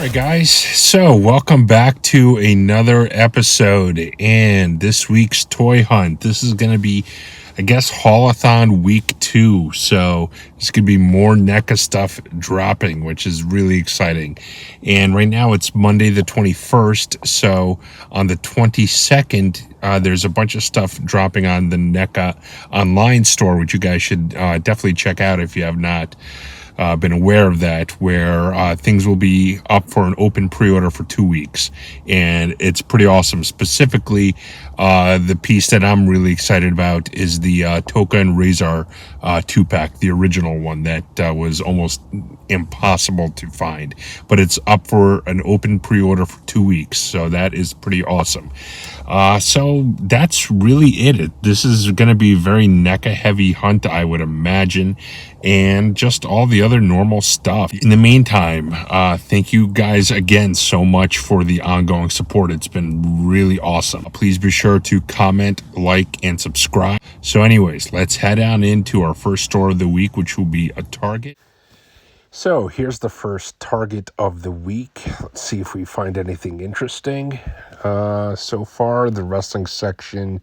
Alright guys, so welcome back to another episode and this week's toy hunt. This is going to be, I guess, Haulathon week 2, so there's going to be more NECA stuff dropping, which is really exciting. And right now it's Monday the 21st, so on the 22nd, there's a bunch of stuff dropping on the NECA online store, which you guys should definitely check out if you have not been aware of that, where things will be up for an open pre-order for 2 weeks, and it's pretty awesome. Specifically, the piece that I'm really excited about is the Toka and Razor 2-pack, the original one that was almost impossible to find, but it's up for an open pre-order for 2 weeks, so that is pretty awesome. So that's really it. This is going to be a very NECA heavy hunt, I would imagine, and just all the other normal stuff. In the meantime, thank you guys again so much for the ongoing support. It's been really awesome. Please be sure to comment, like, and subscribe. So anyways, let's head on into our first store of the week, which will be a Target. So here's the first Target of the week. Let's see if we find anything interesting. So far, the wrestling section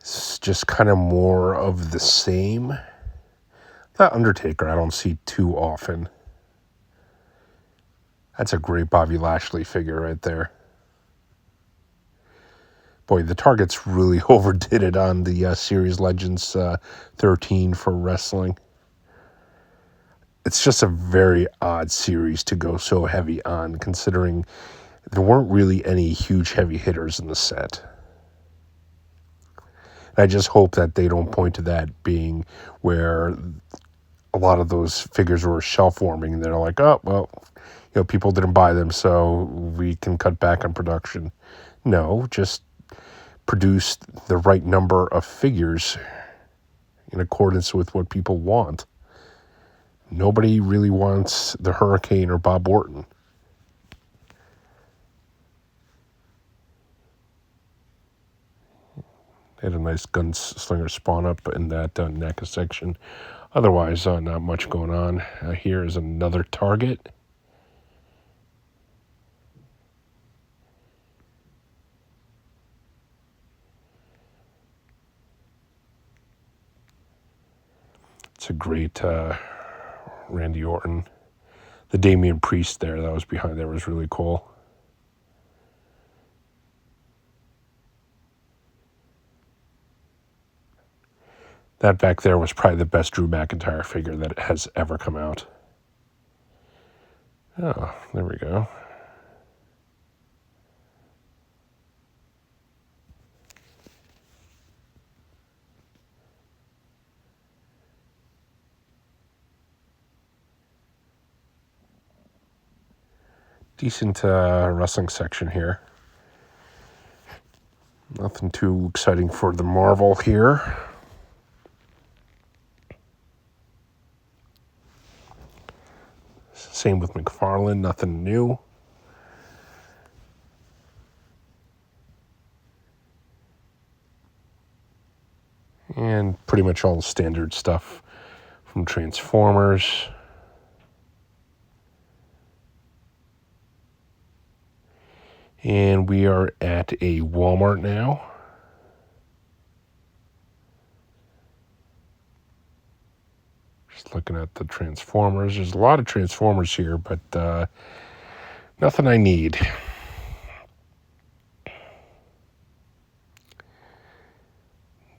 is just kind of more of the same. That Undertaker I don't see too often. That's a great Bobby Lashley figure right there. Boy, the Targets really overdid it on the Series Legends 13 for wrestling. It's just a very odd series to go so heavy on, considering there weren't really any huge heavy hitters in the set. And I just hope that they don't point to that being where a lot of those figures were shelf warming, and they're like, oh, well, people didn't buy them, so we can cut back on production. No, just produce the right number of figures in accordance with what people want. Nobody really wants the Hurricane or Bob Orton. They had a nice gunslinger spawn up in that NECA section. Otherwise, not much going on. Here is another Target. It's a great Randy Orton. The Damian Priest there that was behind there was really cool. That back there was probably the best Drew McIntyre figure that has ever come out. Oh, there we go. Decent wrestling section here. Nothing too exciting for the Marvel here. Same with McFarlane, nothing new. And pretty much all the standard stuff from Transformers. And we are at a Walmart now. Just looking at the Transformers. There's a lot of Transformers here, but nothing I need.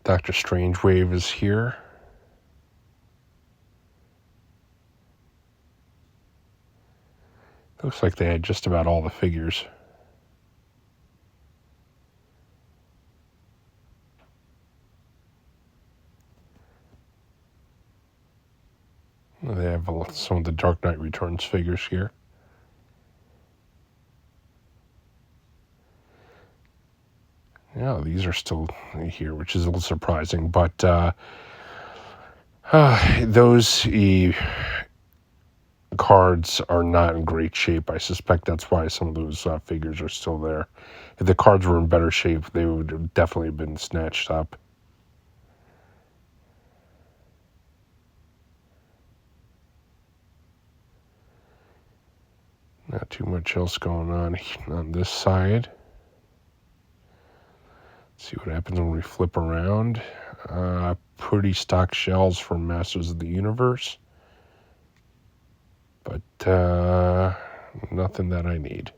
Dr. Strange-Wave is here. Looks like they had just about all the figures. They have some of the Dark Knight Returns figures here. Yeah, these are still here, which is a little surprising. But those cards are not in great shape. I suspect that's why some of those figures are still there. If the cards were in better shape, they would have definitely been snatched up. too much else going on this side. See what happens when we flip around. Pretty stock shells from Masters of the Universe. But nothing that I need.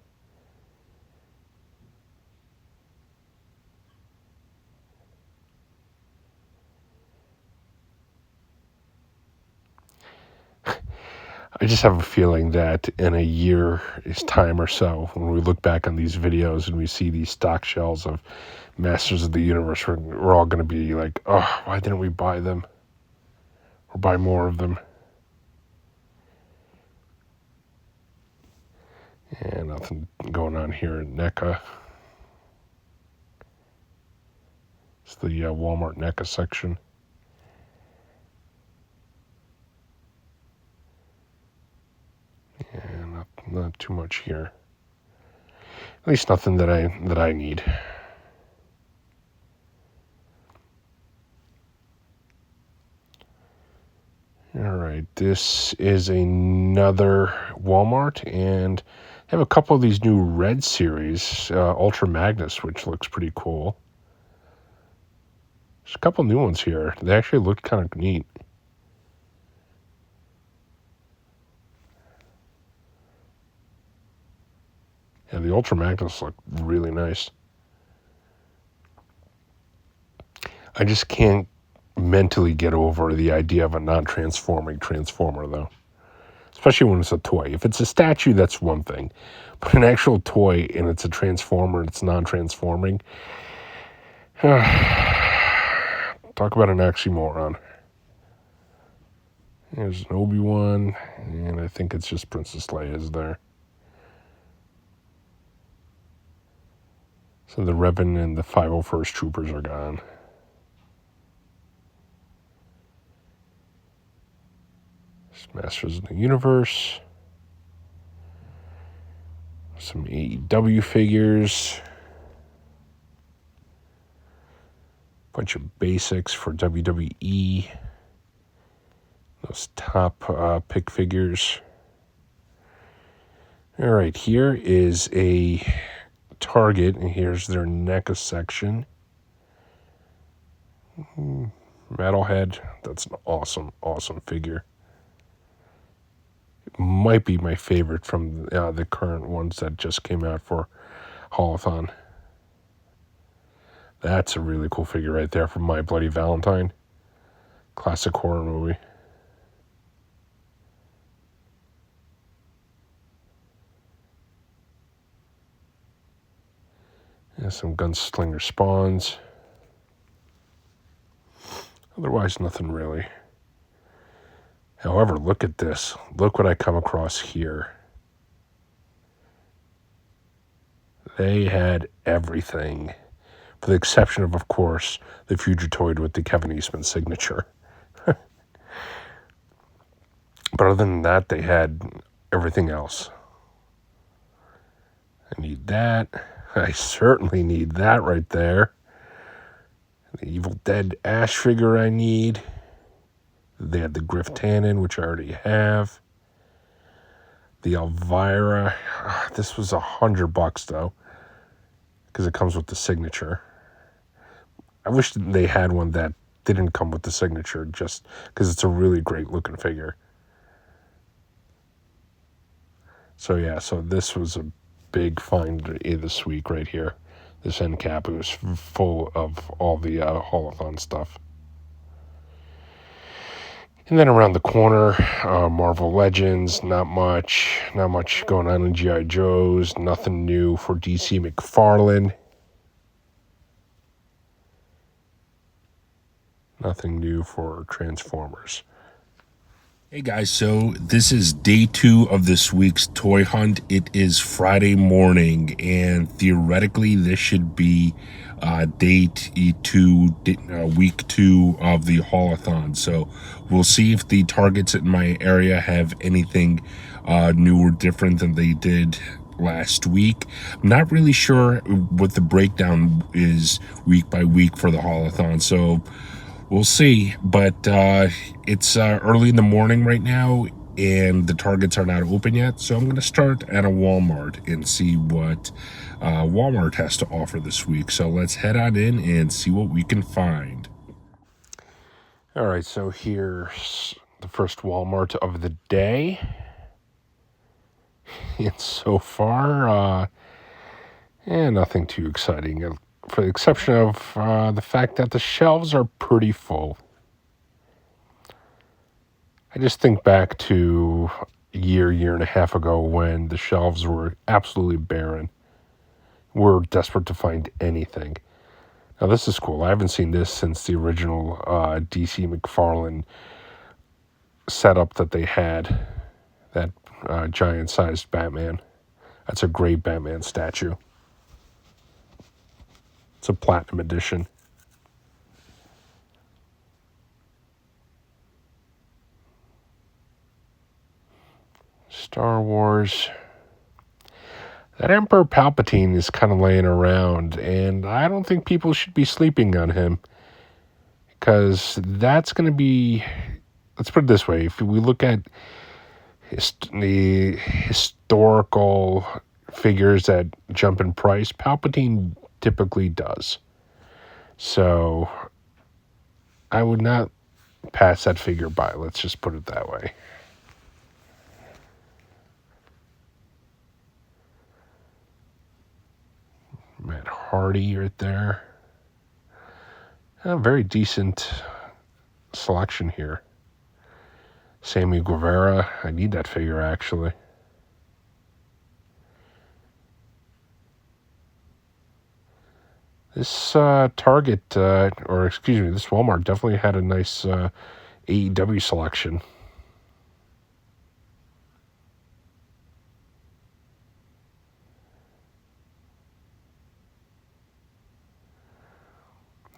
I just have a feeling that in a year's time or so, when we look back on these videos and we see these stock shells of Masters of the Universe, we're all going to be like, oh, why didn't we buy them? Or buy more of them? And nothing going on here at NECA. It's the Walmart NECA section. And not too much here. At least nothing that I need. All right, this is another Walmart, and I have a couple of these new Red Series, Ultra Magnus, which looks pretty cool. There's a couple new ones here. They actually look kind of neat. Yeah, the Ultra Magnus look really nice. I just can't mentally get over the idea of a non-transforming Transformer, though. Especially when it's a toy. If it's a statue, that's one thing. But an actual toy and it's a Transformer and it's non-transforming, talk about an oxymoron. There's an Obi-Wan, and I think it's just Princess Leia's there. So the Revan and the 501st Troopers are gone. Masters of the Universe. Some AEW figures. Bunch of basics for WWE. Those top pick figures. All right, here is a Target, and here's their NECA section. Metalhead, that's an awesome figure. It might be my favorite from the current ones that just came out for Haulathon. That's a really cool figure right there from My Bloody Valentine. Classic horror movie. And some Gunslinger Spawns. Otherwise, nothing really. However, look at this. Look what I come across here. They had everything. For the exception of course, the Fugitoid with the Kevin Eastman signature. But other than that, they had everything else. I need that. I certainly need that right there. The Evil Dead Ash figure I need. They had the Griff Tannen, which I already have. The Elvira. This was $100 though, because it comes with the signature. I wish they had one that didn't come with the signature, just because it's a really great looking figure. So yeah, so this was a big find this week right here. This end cap, it was full of all the Haulathon stuff. And then around the corner, Marvel Legends, not much going on in G.I. Joes, nothing new for DC McFarlane. Nothing new for Transformers. Hey guys, so this is day 2 of this week's toy hunt. It is Friday morning, and theoretically this should be week 2 of the Haulathon. So we'll see if the Targets in my area have anything new or different than they did last week. I'm not really sure what the breakdown is week by week for the Haulathon, so we'll see. But it's early in the morning right now, and the Targets are not open yet. So I'm going to start at a Walmart and see what Walmart has to offer this week. So let's head on in and see what we can find. All right, so here's the first Walmart of the day. And so far, nothing too exciting, for the exception of the fact that the shelves are pretty full. I just think back to a year and a half ago when the shelves were absolutely barren. We're desperate to find anything. Now, this is cool. I haven't seen this since the original DC McFarlane setup that they had, that giant-sized Batman. That's a great Batman statue. It's a platinum edition. Star Wars. That Emperor Palpatine is kind of laying around, and I don't think people should be sleeping on him, because that's going to be, let's put it this way, if we look at the historical figures that jump in price, Palpatine typically does. So I would not pass that figure by, let's just put it that way. Matt Hardy right there. A very decent selection here. Sammy Guevara. I need that figure, actually. This Target, this Walmart definitely had a nice AEW selection.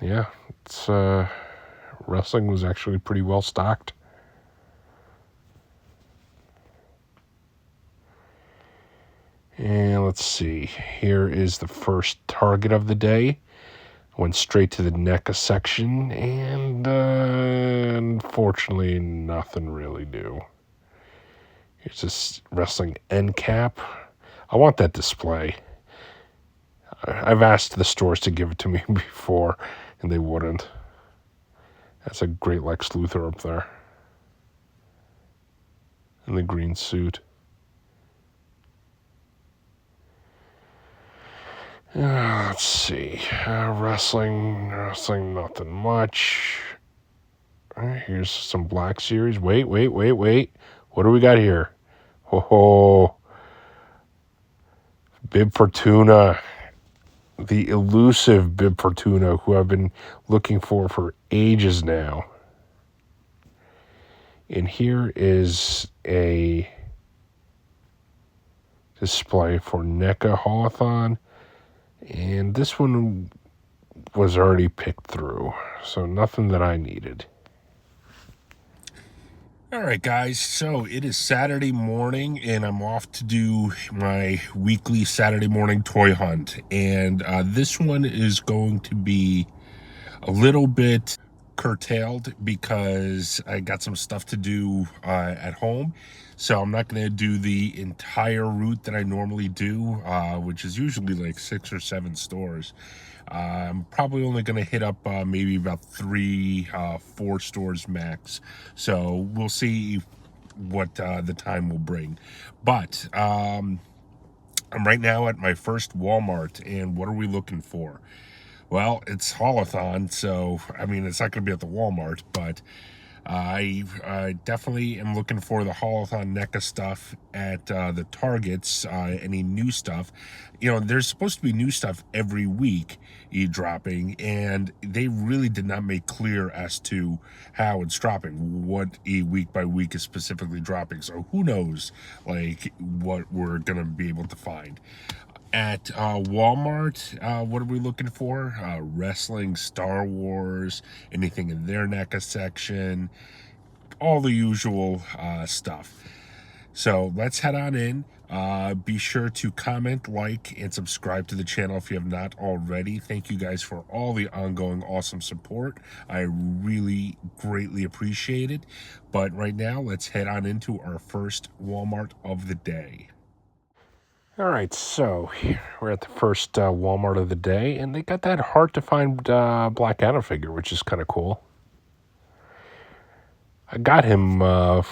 Yeah, it's wrestling was actually pretty well stocked. And let's see. Here is the first Target of the day. Went straight to the NECA section, and unfortunately, nothing really new. Here's this wrestling end cap. I want that display. I've asked the stores to give it to me before, and they wouldn't. That's a great Lex Luthor up there. In the green suit. Let's see. Wrestling, nothing much. Here's some Black Series. Wait. What do we got here? Ho. Bib Fortuna. The elusive Bib Fortuna, who I've been looking for ages now. And here is a display for NECA Haulathon. And this one was already picked through, so nothing that I needed. All right, guys, so it is Saturday morning, and I'm off to do my weekly Saturday morning toy hunt. And this one is going to be a little bit curtailed because I got some stuff to do at home. So I'm not going to do the entire route that I normally do, which is usually like 6 or 7 stores. I'm probably only going to hit up maybe about 3, 4 stores max. So we'll see what the time will bring. But I'm right now at my first Walmart, and what are we looking for? Well, it's Haulathon, so, I mean, it's not going to be at the Walmart, but I definitely am looking for the Haulathon NECA stuff at the Targets, any new stuff. You know, there's supposed to be new stuff every week dropping, and they really did not make clear as to how it's dropping, what week by week is specifically dropping. So who knows, like, what we're going to be able to find. At Walmart, what are we looking for? Wrestling, Star Wars, anything in their NECA section, all the usual stuff. So let's head on in. Be sure to comment, like, and subscribe to the channel if you have not already. Thank you guys for all the ongoing awesome support. I really greatly appreciate it. But right now, let's head on into our first Walmart of the day. All right, so we're at the first Walmart of the day, and they got that hard to find Black Adam figure, which is kind of cool. I got him a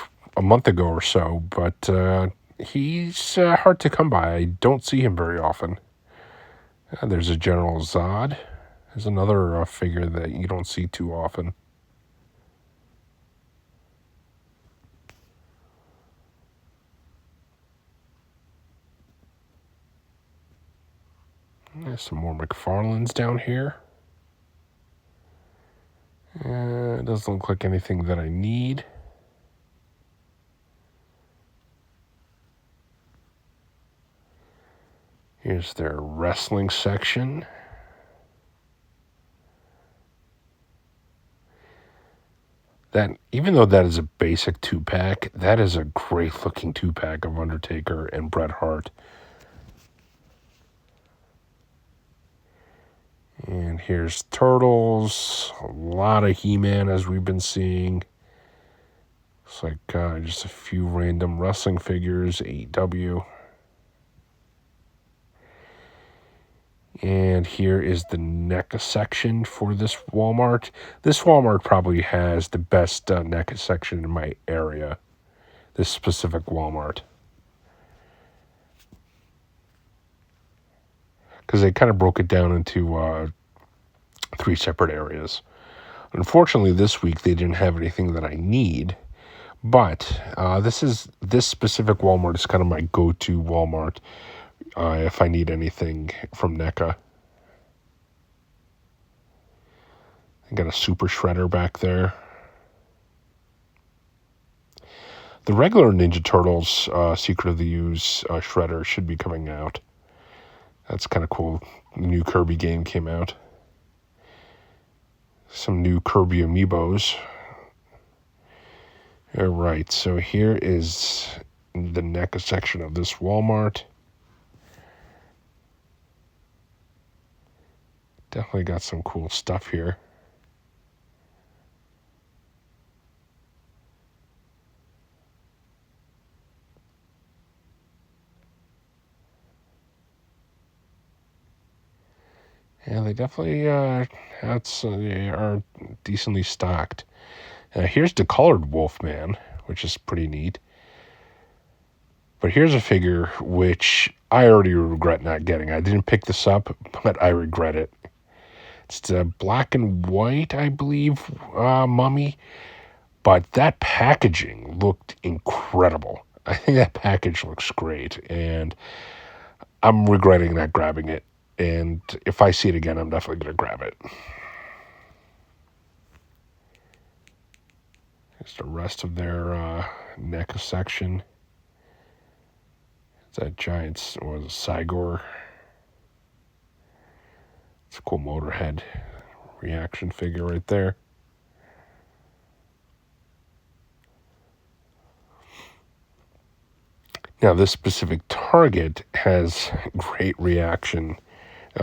month ago or so, but he's hard to come by. I don't see him very often. There's a General Zod. There's another figure that you don't see too often. There's some more McFarlanes down here. It doesn't look like anything that I need. Here's their wrestling section. That, even though that is a basic 2-pack, that is a great looking 2-pack of Undertaker and Bret Hart. And here's Turtles, a lot of He-Man as we've been seeing. Looks like just a few random wrestling figures, AEW. And here is the NECA section for this Walmart. This Walmart probably has the best NECA section in my area, this specific Walmart. Because they kind of broke it down into 3 separate areas. Unfortunately, this week they didn't have anything that I need. But this specific Walmart is kind of my go-to Walmart if I need anything from NECA. I got a Super Shredder back there. The regular Ninja Turtles Secret of the Ooze Shredder should be coming out. That's kind of cool. The new Kirby game came out. Some new Kirby amiibos. All right, so here is the NECA section of this Walmart. Definitely got some cool stuff here. Yeah, they definitely are decently stocked. Here's the colored Wolfman, which is pretty neat. But here's a figure which I already regret not getting. I didn't pick this up, but I regret it. It's the black and white, I believe, mummy. But that packaging looked incredible. I think that package looks great, and I'm regretting not grabbing it. And if I see it again, I'm definitely going to grab it. Here's the rest of their NECA section. It's that giant, or was it Cygor? It's a cool Motorhead reaction figure right there. Now, this specific Target has great reaction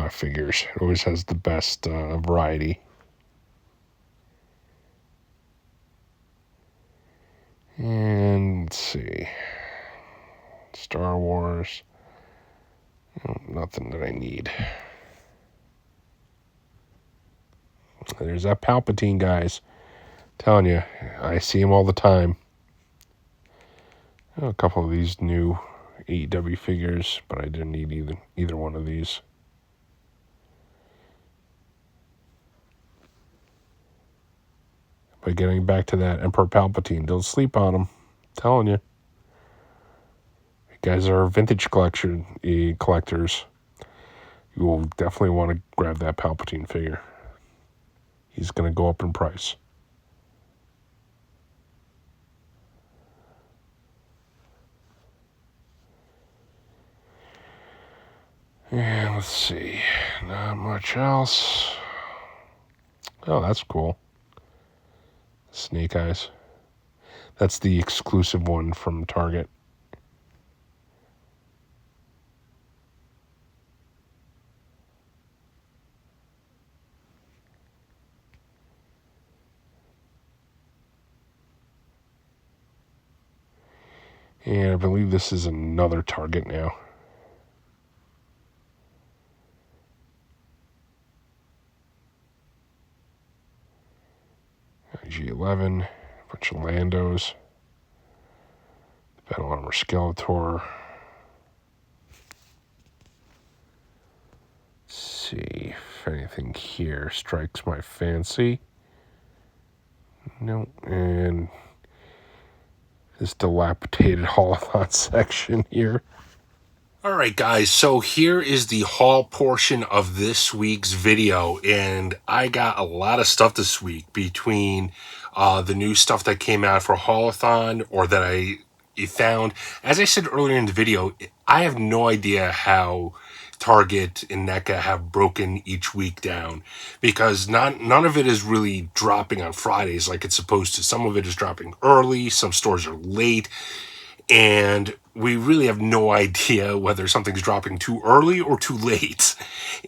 figures. It always has the best variety. And let's see. Star Wars. Nothing that I need. There's that Palpatine, guys. Telling you, I see him all the time. A couple of these new AEW figures, but I didn't need either one of these. But getting back to that Emperor Palpatine, don't sleep on him. I'm telling you. You guys are vintage collectors. You will definitely want to grab that Palpatine figure. He's going to go up in price. And let's see. Not much else. Oh, that's cool. Snake Eyes. That's the exclusive one from Target. And I believe this is another Target now. G11, a bunch of Landos, Battle Armor Skeletor. Let's see if anything here strikes my fancy. Nope. And this dilapidated Haulathon section here. All right, guys, so here is the haul portion of this week's video, and I got a lot of stuff this week between the new stuff that came out for Haulathon or that I found. As I said earlier in the video, I have no idea how Target and NECA have broken each week down, because none of it is really dropping on Fridays like it's supposed to. Some of it is dropping early, some stores are late, and we really have no idea whether something's dropping too early or too late,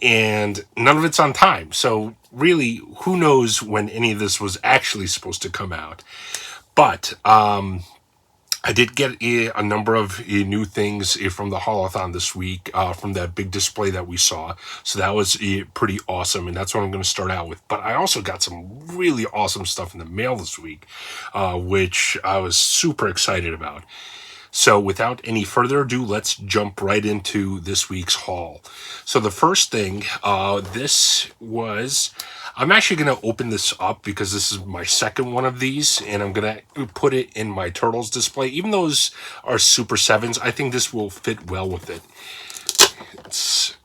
and none of it's on time. So really, who knows when any of this was actually supposed to come out. But I did get a number of new things from the Haulathon this week, from that big display that we saw. So that was pretty awesome, and that's what I'm going to start out with. But I also got some really awesome stuff in the mail this week, which I was super excited about. So without any further ado, let's jump right into this week's haul. So the first thing, I'm actually going to open this up because this is my second one of these, and I'm going to put it in my Turtles display. Even though those are Super 7s, I think this will fit well with it. It's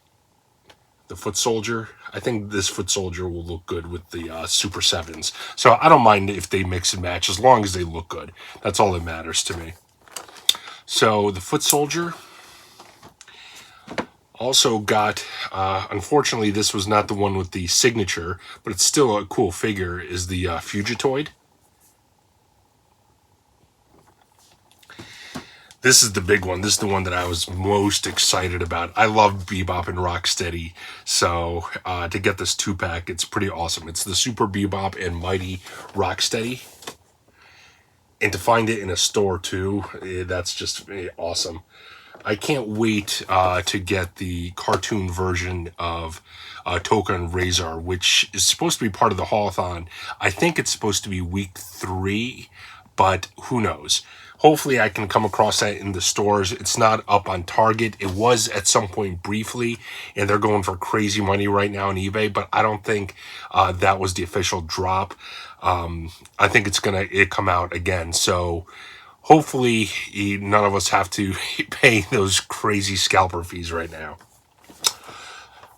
the Foot Soldier. I think this Foot Soldier will look good with the Super 7s. So I don't mind if they mix and match as long as they look good. That's all that matters to me. So the Foot Soldier also got, unfortunately this was not the one with the signature, but it's still a cool figure, is the Fugitoid. This is the big one. This is the one that I was most excited about. I love Bebop and Rocksteady, so to get this 2-pack, it's pretty awesome. It's the Super Bebop and Mighty Rocksteady. And to find it in a store too, that's just awesome. I can't wait to get the cartoon version of Toka and Razor, which is supposed to be part of the Haulathon. I think it's supposed to be week 3, but who knows? Hopefully I can come across that in the stores. It's not up on Target. It was at some point briefly, and they're going for crazy money right now on eBay, but I don't think that was the official drop. I think it's going to come out again, so hopefully none of us have to pay those crazy scalper fees right now.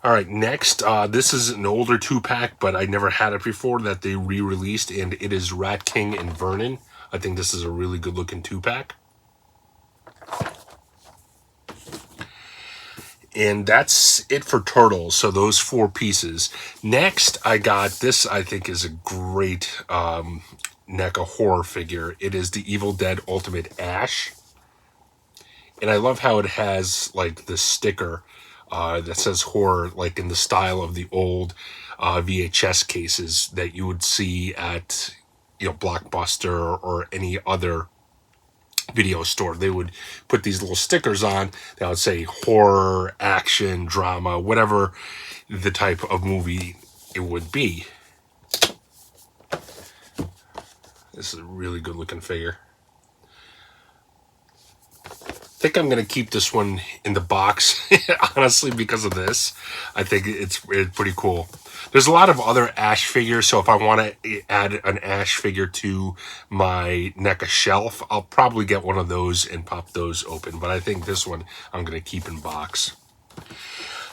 All right, next, this is an older 2-pack, but I never had it before, that they re-released, and it is Rat King and Vernon. I think this is a really good-looking 2-pack. And that's it for Turtles, so those 4 pieces. Next, I got this, I think is a great NECA horror figure. It is the Evil Dead Ultimate Ash. And I love how it has, like, the sticker that says horror, like in the style of the old VHS cases that you would see at, Blockbuster or any other video store. They would put these little stickers on that would say horror, action, drama, whatever the type of movie it would be. This is a really good looking figure. I think I'm going to keep this one in the box, honestly, because of this. I think it's pretty cool. There's a lot of other Ash figures, so if I want to add an Ash figure to my NECA shelf, I'll probably get one of those and pop those open. But I think this one I'm going to keep in box.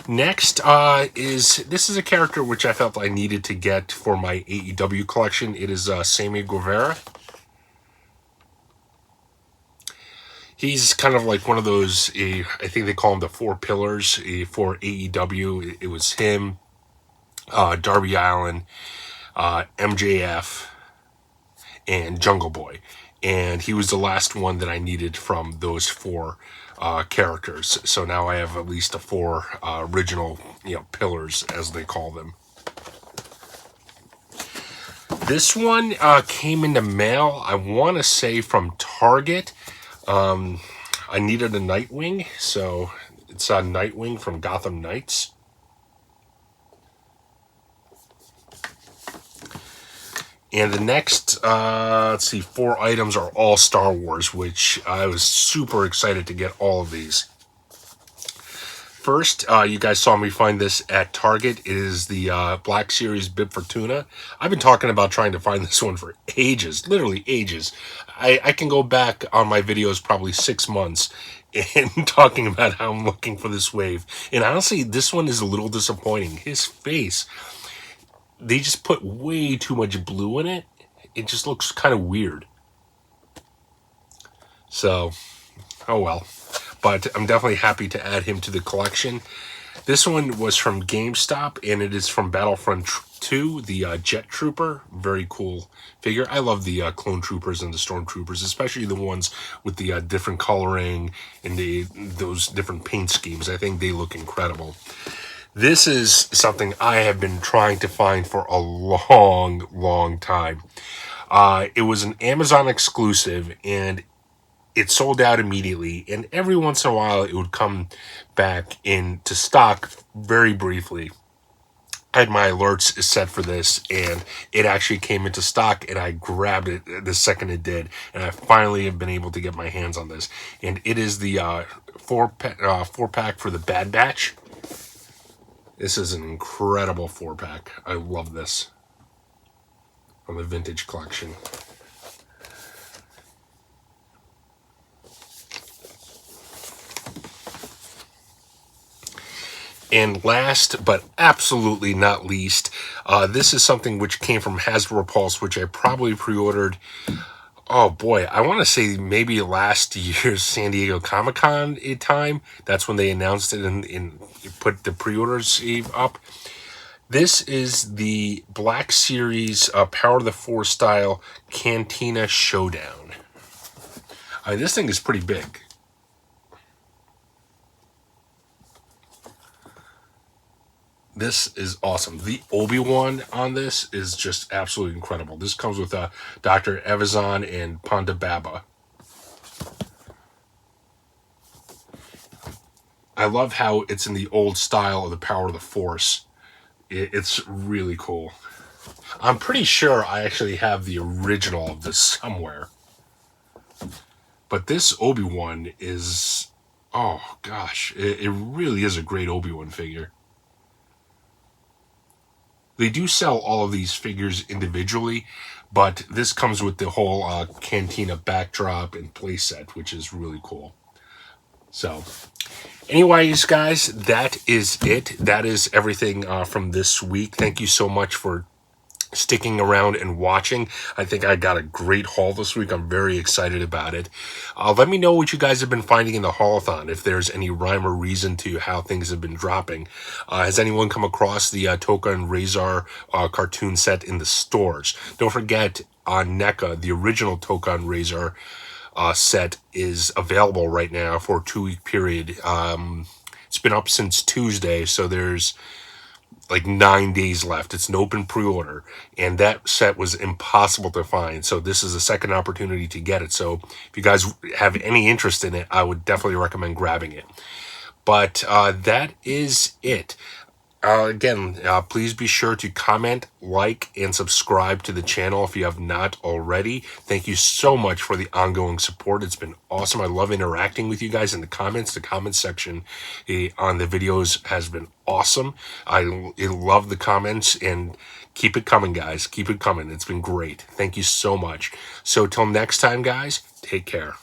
Next this is a character which I felt I needed to get for my AEW collection. It is Sammy Guevara. He's kind of like one of those, I think they call him the 4 pillars for AEW. It was him, Darby Allin, MJF, and Jungle Boy. And he was the last one that I needed from those 4 characters. So now I have at least the 4 original, pillars, as they call them. This one came in the mail, I want to say from Target. I needed a Nightwing, so it's a Nightwing from Gotham Knights. And the next, let's see, 4 items are all Star Wars, which I was super excited to get all of these. First, you guys saw me find this at Target. It is the Black Series Bib Fortuna. I've been talking about trying to find this one for ages, literally ages. I can go back on my videos probably 6 months and talking about how I'm looking for this wave. And honestly, this one is a little disappointing. His face, they just put way too much blue in it. It just looks kind of weird. So, oh well. But I'm definitely happy to add him to the collection. This one was from GameStop, and it is from Battlefront 2, the Jet Trooper. Very cool figure. I love the Clone Troopers and the Stormtroopers, especially the ones with the different coloring and those different paint schemes. I think they look incredible. This is something I have been trying to find for a long time. It was an Amazon exclusive, and it sold out immediately, and every once in a while it would come back into stock very briefly. I had my alerts set for this, and it actually came into stock, and I grabbed it the second it did, and I finally have been able to get my hands on this. And it is the 4-pack for the Bad Batch. This is an incredible 4-pack. I love this from the vintage collection. And last, but absolutely not least, this is something which came from Hasbro Pulse, which I probably pre-ordered, oh boy, I want to say maybe last year's San Diego Comic-Con time. That's when they announced it and put the pre-orders up. This is the Black Series Power of the Force style Cantina Showdown. This thing is pretty big. This is awesome. The Obi-Wan on this is just absolutely incredible. This comes with Dr. Evazan and Ponda Baba. I love how it's in the old style of the Power of the Force. It's really cool. I'm pretty sure I actually have the original of this somewhere. But this Obi-Wan is, oh gosh, it really is a great Obi-Wan figure. They do sell all of these figures individually, but this comes with the whole Cantina backdrop and playset, which is really cool. So, anyways, guys, that is it. That is everything from this week. Thank you so much for sticking around and watching. I think I got a great haul this week. I'm very excited about it. Let me know what you guys have been finding in the haulathon, if there's any rhyme or reason to how things have been dropping. Has anyone come across the Toka and Razor cartoon set in the stores? Don't forget, on NECA, the original Toka and Razor set is available right now for a 2-week period. It's been up since Tuesday, so there's like 9 days left. It's an open pre-order, and that set was impossible to find. So this is a second opportunity to get it. So if you guys have any interest in it, I would definitely recommend grabbing it. But that is it. Again, please be sure to comment, like, and subscribe to the channel if you have not already. Thank you so much for the ongoing support. It's been awesome. I love interacting with you guys in the comments. The comment section on the videos has been awesome. I love the comments, and keep it coming, guys. Keep it coming. It's been great. Thank you so much. So till next time, guys, take care.